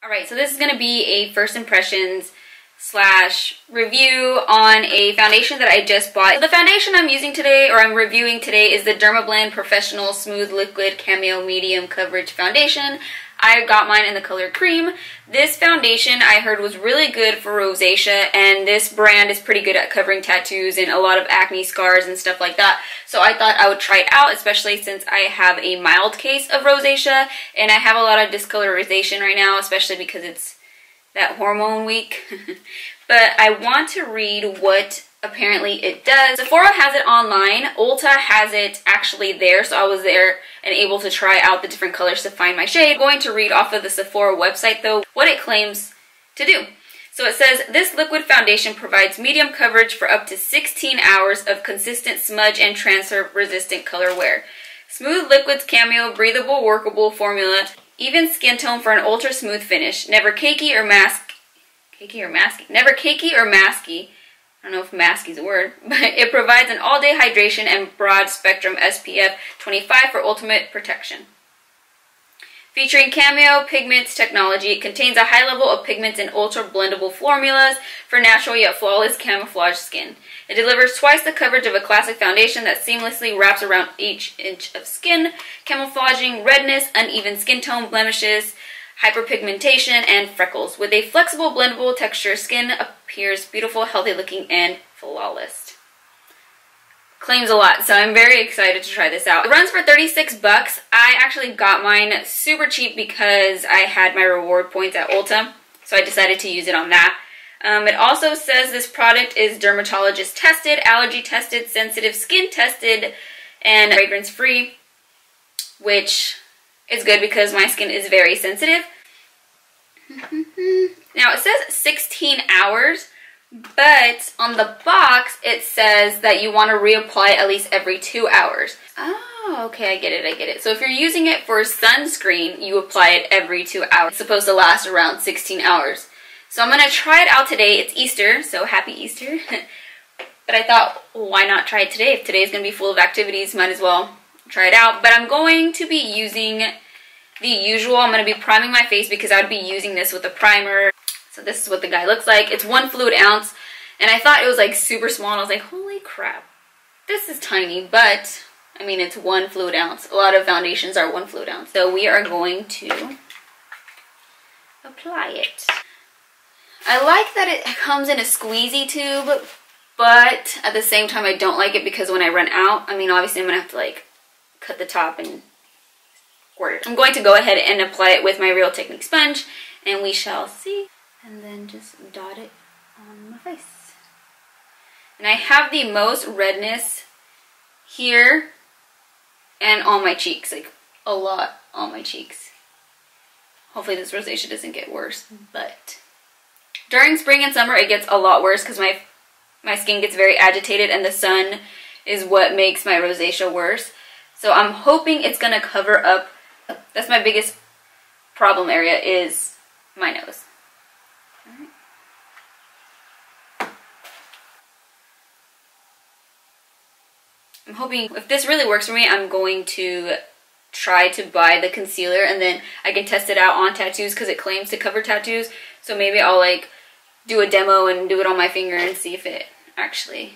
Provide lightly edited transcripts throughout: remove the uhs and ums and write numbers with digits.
Alright, so this is going to be a first impressions slash review on a foundation that I just bought. So the foundation I'm using today, or I'm reviewing today, is the Dermablend Professional Smooth Liquid Cameo Medium Coverage Foundation. I got mine in the color cream. This foundation I heard was really good for rosacea, and this brand is pretty good at covering tattoos and a lot of acne scars and stuff like that. So I thought I would try it out, especially since I have a mild case of rosacea and I have a lot of discolorization right now, especially because it's that hormone week. But I want to read what apparently it does. Sephora has it online. Ulta has it actually there, so I was there and able to try out the different colors to find my shade. I'm going to read off of the Sephora website though what it claims to do. So it says, this liquid foundation provides medium coverage for up to 16 hours of consistent smudge and transfer resistant color wear. Smooth Liquids Cameo Breathable Workable Formula. Even skin tone for an ultra smooth finish. Never cakey or Never cakey or masky. I don't know if masky is a word, but it provides an all-day hydration and broad spectrum SPF 25 for ultimate protection. Featuring Cameo Pigments technology, it contains a high level of pigments and ultra blendable formulas for natural yet flawless camouflage skin. It delivers twice the coverage of a classic foundation that seamlessly wraps around each inch of skin, camouflaging redness, uneven skin tone, blemishes, hyperpigmentation, and freckles. With a flexible blendable texture, skin appears beautiful, healthy looking, and flawless. Claims a lot, so I'm very excited to try this out. It runs for 36 bucks. I actually got mine super cheap because I had my reward points at Ulta, so I decided to use it on that. It also says this product is dermatologist tested, allergy tested, sensitive skin tested, and fragrance free, which is good because my skin is very sensitive. Now it says 16 hours, but on the box it says that you want to reapply at least every 2 hours. Oh, okay, I get it. So if you're using it for sunscreen, you apply it every 2 hours. It's supposed to last around 16 hours. So I'm going to try it out today. It's Easter, so happy Easter. But I thought, well, why not try it today? If today's going to be full of activities, might as well try it out. But I'm going to be using the usual. I'm going to be priming my face because I would be using this with a primer. So this is what the guy looks like. It's 1 fluid ounce, and I thought it was like super small, and I was like, holy crap, this is tiny. But I mean, it's 1 fluid ounce. A lot of foundations are 1 fluid ounce. So we are going to apply it. I like that it comes in a squeezy tube, but at the same time I don't like it because when I run out, I mean, obviously I'm gonna have to like cut the top and squirt it. I'm going to go ahead and apply it with my Real Technique sponge, and we shall see. And then just dot it on my face. And I have the most redness here and on my cheeks, like a lot on my cheeks. Hopefully this rosacea doesn't get worse, but during spring and summer it gets a lot worse because my skin gets very agitated, and the sun is what makes my rosacea worse. So I'm hoping it's gonna cover up. That's my biggest problem area, is my nose. Alright. I'm hoping if this really works for me, I'm going to try to buy the concealer and then I can test it out on tattoos because it claims to cover tattoos. So maybe I'll like do a demo and do it on my finger and see if it actually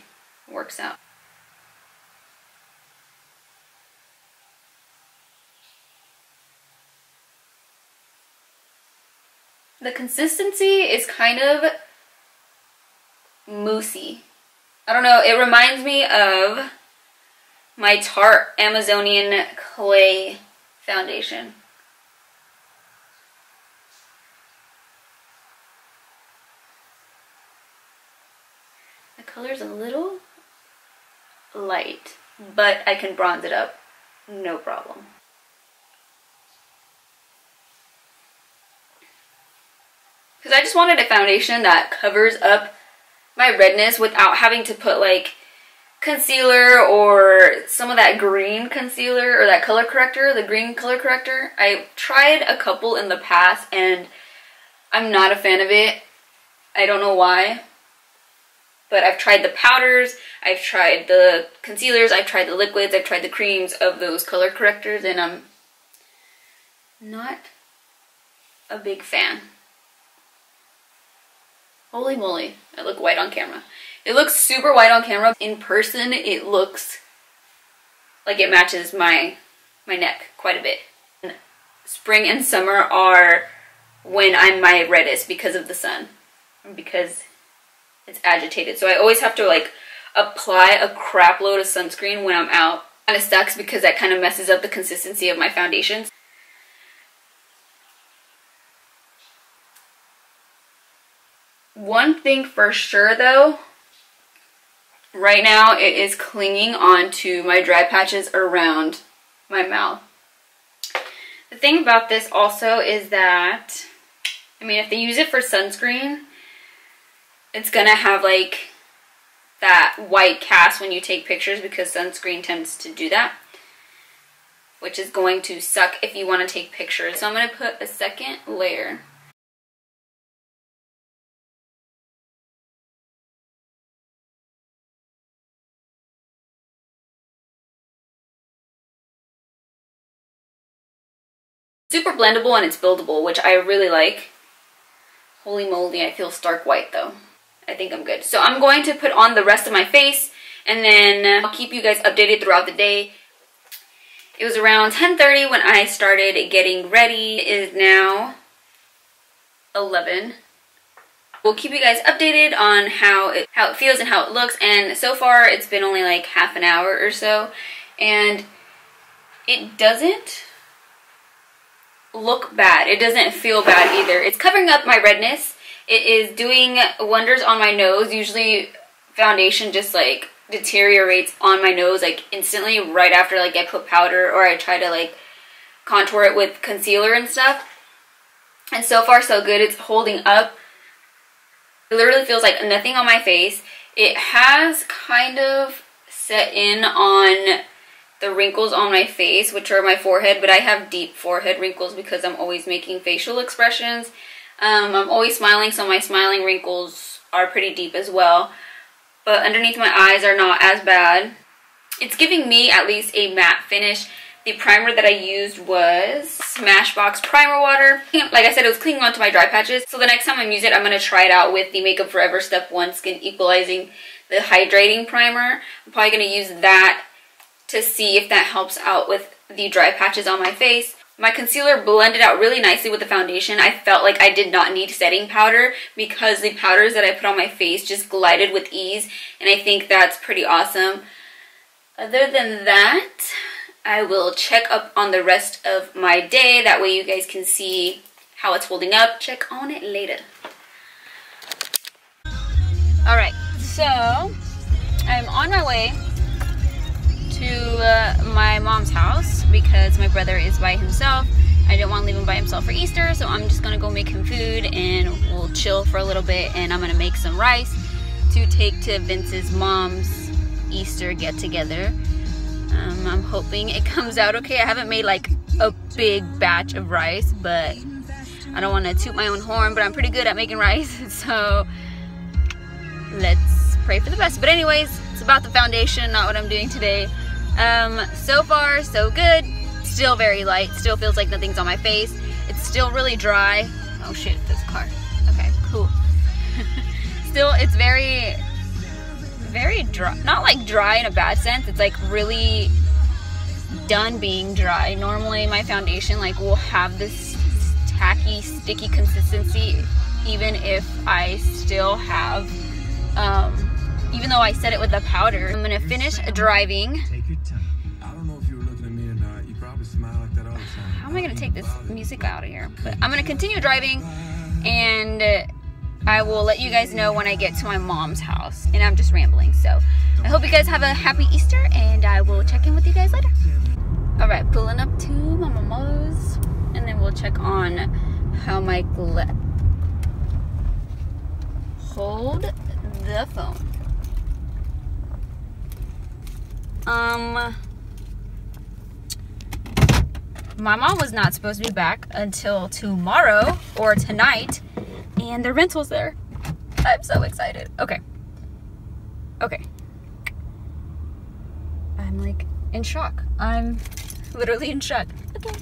works out. The consistency is kind of moussey. I don't know, it reminds me of my Tarte Amazonian Clay foundation. The color's a little light, but I can bronze it up, no problem. Because I just wanted a foundation that covers up my redness without having to put like concealer or some of that green concealer or that color corrector, the green color corrector. I tried a couple in the past and I'm not a fan of it. I don't know why. But I've tried the powders, I've tried the concealers, I've tried the liquids, I've tried the creams of those color correctors, and I'm not a big fan. Holy moly, I look white on camera. It looks super white on camera. In person, it looks like it matches my neck quite a bit. Spring and summer are when I'm my reddest because of the sun, because it's agitated. So I always have to like apply a crap load of sunscreen when I'm out. Kind of sucks because that kind of messes up the consistency of my foundations. One thing for sure though, right now it is clinging onto my dry patches around my mouth. The thing about this also is that, I mean, if they use it for sunscreen, it's gonna have like that white cast when you take pictures because sunscreen tends to do that, which is going to suck if you want to take pictures. So I'm gonna put a second layer. Super blendable and it's buildable, which I really like. Holy moly, I feel stark white though. I think I'm good. So I'm going to put on the rest of my face and then I'll keep you guys updated throughout the day. It was around 10:30 when I started getting ready. It is now 11. We'll keep you guys updated on how it feels and how it looks, and so far it's been only like half an hour or so and it doesn't look bad. It doesn't feel bad either. It's covering up my redness. It is doing wonders on my nose. Usually foundation just like deteriorates on my nose like instantly right after like I put powder or I try to like contour it with concealer and stuff. And so far so good. It's holding up. It literally feels like nothing on my face. It has kind of set in on the wrinkles on my face, which are my forehead, but I have deep forehead wrinkles because I'm always making facial expressions. I'm always smiling, so my smiling wrinkles are pretty deep as well. But underneath my eyes are not as bad. It's giving me at least a matte finish. The primer that I used was Smashbox Primer Water. Like I said, it was clinging onto my dry patches. So the next time I use it, I'm going to try it out with the Makeup Forever Step 1 Skin Equalizing, the Hydrating Primer. I'm probably going to use that to see if that helps out with the dry patches on my face. My concealer blended out really nicely with the foundation. I felt like I did not need setting powder because the powders that I put on my face just glided with ease, and I think that's pretty awesome. Other than that, I will check up on the rest of my day. That way you guys can see how it's holding up. Check on it later. Alright, so I'm on my way to my mom's house because my brother is by himself. I didn't want to leave him by himself for Easter, so I'm just gonna go make him food and we'll chill for a little bit, and I'm gonna make some rice to take to Vince's mom's Easter get together. I'm hoping it comes out okay. I haven't made like a big batch of rice, but I don't want to toot my own horn, but I'm pretty good at making rice, so let's pray for the best. But anyways, it's about the foundation, not what I'm doing today. So far so good. Still very light, still feels like nothing's on my face. It's still really dry. Oh shit, this car. Okay, cool. Still, it's very dry. Not like dry in a bad sense, it's like really done being dry. Normally my foundation like will have this tacky, sticky consistency even if I still have even though I set it with the powder. I'm gonna finish driving. How am I gonna take this music out of here? But I'm gonna continue driving and I will let you guys know when I get to my mom's house. And I'm just rambling, so I hope you guys have a happy Easter and I will check in with you guys later. Alright, pulling up to my mama's and then we'll check on how my hold the phone. My mom was not supposed to be back until tomorrow or tonight, and the rental's there. I'm so excited. Okay. I'm like in shock. I'm literally in shock. Okay.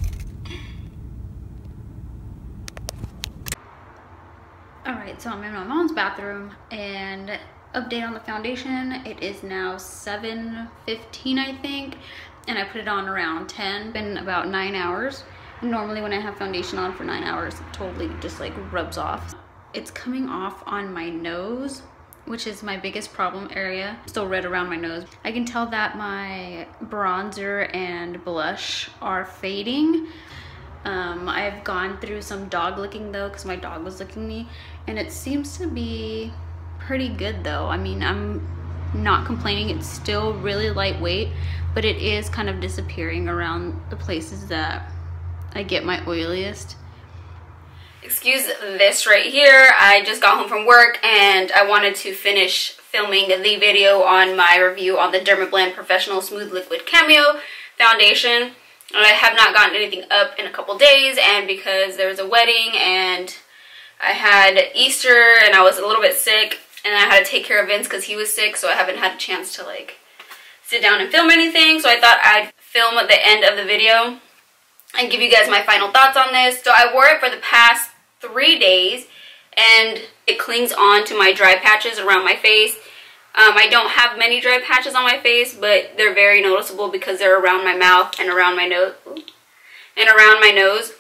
Alright, so I'm in my mom's bathroom, and update on the foundation. It is now 7:15, I think, and I put it on around 10. Been about 9 hours. Normally when I have foundation on for 9 hours, it totally just like rubs off. It's coming off on my nose, which is my biggest problem area. Still red around my nose. I can tell that my bronzer and blush are fading. I've gone through some dog licking though, because my dog was licking me, and it seems to be pretty good though. I mean, I'm not complaining. It's still really lightweight, but it is kind of disappearing around the places that I get my oiliest. Excuse this right here. I just got home from work and I wanted to finish filming the video on my review on the Dermablend Professional Smooth Liquid Cameo Foundation. I have not gotten anything up in a couple days, and because there was a wedding and I had Easter and I was a little bit sick, and I had to take care of Vince because he was sick, so I haven't had a chance to like sit down and film anything. So I thought I'd film at the end of the video and give you guys my final thoughts on this. So I wore it for the past 3 days and it clings on to my dry patches around my face. I don't have many dry patches on my face, but they're very noticeable because they're around my mouth and around my nose.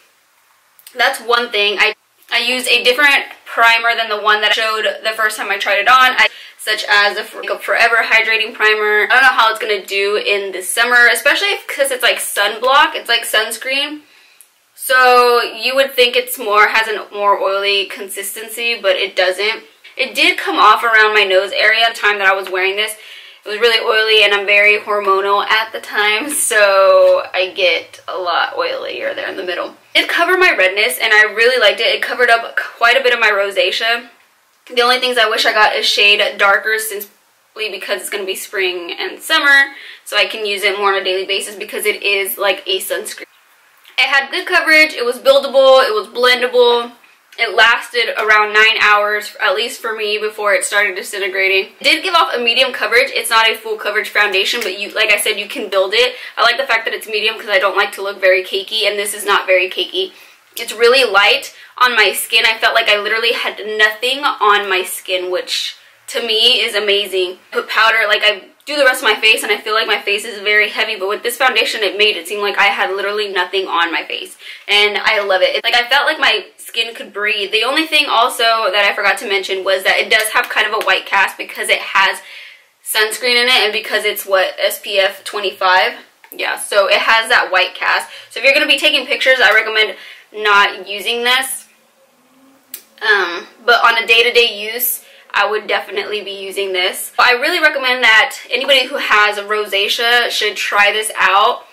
That's one thing. I use a different primer than the one that I showed the first time I tried it on, such as the Forever Hydrating Primer. I don't know how it's going to do in the summer, especially because it's like sunblock. It's like sunscreen. So you would think it's has a more oily consistency, but it doesn't. It did come off around my nose area the time that I was wearing this. It was really oily, and I'm very hormonal at the time, so I get a lot oilier there in the middle. It covered my redness, and I really liked it. It covered up quite a bit of my rosacea. The only things I wish I got is shade darker, simply because it's going to be spring and summer, so I can use it more on a daily basis because it is like a sunscreen. It had good coverage, it was buildable, it was blendable. It lasted around 9 hours, at least for me, before it started disintegrating. It did give off a medium coverage. It's not a full coverage foundation, but you, like I said, you can build it. I like the fact that it's medium because I don't like to look very cakey, and this is not very cakey. It's really light on my skin. I felt like I literally had nothing on my skin, which to me is amazing. Put powder, like I do the rest of my face, and I feel like my face is very heavy, but with this foundation it made it seem like I had literally nothing on my face, and I love it. Like I felt like my skin could breathe. The only thing also that I forgot to mention was that it does have kind of a white cast because it has sunscreen in it, and because it's what, SPF 25. Yeah, so it has that white cast. So if you're going to be taking pictures, I recommend not using this. But on a day-to-day use, I would definitely be using this. I really recommend that anybody who has rosacea should try this out.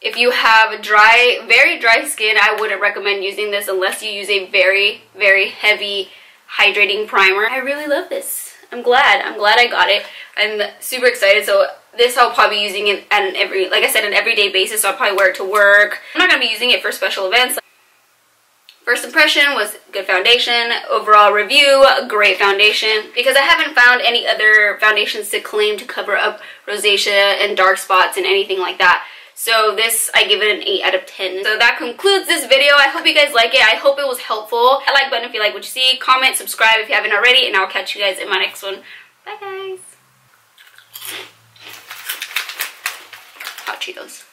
If you have very dry skin, I wouldn't recommend using this unless you use a very, very heavy hydrating primer. I really love this. I'm glad I got it. I'm super excited. So this I'll probably be using it at like I said, an everyday basis. So I'll probably wear it to work. I'm not gonna be using it for special events. First impression was good foundation. Overall review, great foundation. Because I haven't found any other foundations to claim to cover up rosacea and dark spots and anything like that. So this, I give it an 8 out of 10. So that concludes this video. I hope you guys like it. I hope it was helpful. Hit the like button if you like what you see. Comment, subscribe if you haven't already, and I'll catch you guys in my next one. Bye guys. Hot Cheetos.